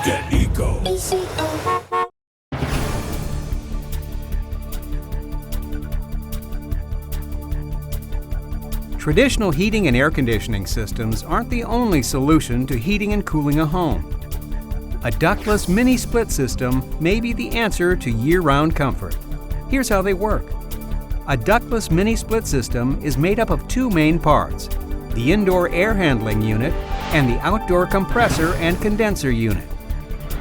Get Eco. Traditional heating and air conditioning systems aren't the only solution to heating and cooling a home. A ductless mini-split system may be the answer to year-round comfort. Here's how they work. A ductless mini-split system is made up of two main parts: the indoor air handling unit and the outdoor compressor and condenser unit.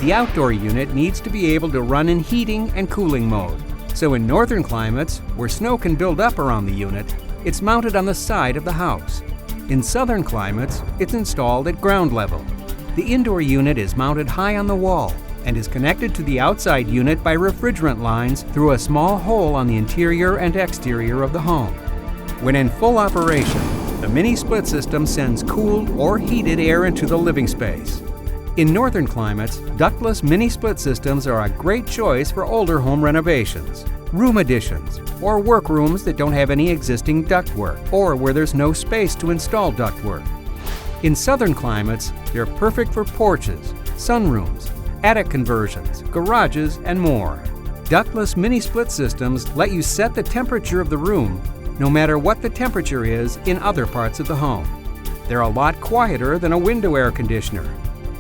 The outdoor unit needs to be able to run in heating and cooling mode. So in northern climates, where snow can build up around the unit, it's mounted on the side of the house. In southern climates, it's installed at ground level. The indoor unit is mounted high on the wall and is connected to the outside unit by refrigerant lines through a small hole on the interior and exterior of the home. When in full operation, the mini-split system sends cooled or heated air into the living space. In northern climates, ductless mini-split systems are a great choice for older home renovations, room additions, or workrooms that don't have any existing ductwork or where there's no space to install ductwork. In southern climates, they're perfect for porches, sunrooms, attic conversions, garages, and more. Ductless mini-split systems let you set the temperature of the room no matter what the temperature is in other parts of the home. They're a lot quieter than a window air conditioner.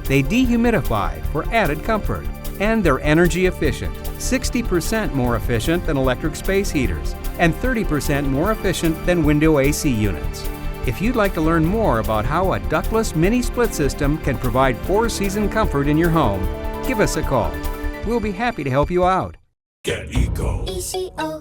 They dehumidify for added comfort, and they're energy efficient, 60% more efficient than electric space heaters, and 30% more efficient than window AC units. If you'd like to learn more about how a ductless mini-split system can provide four-season comfort in your home, give us a call. We'll be happy to help you out. Get Eco. ECO.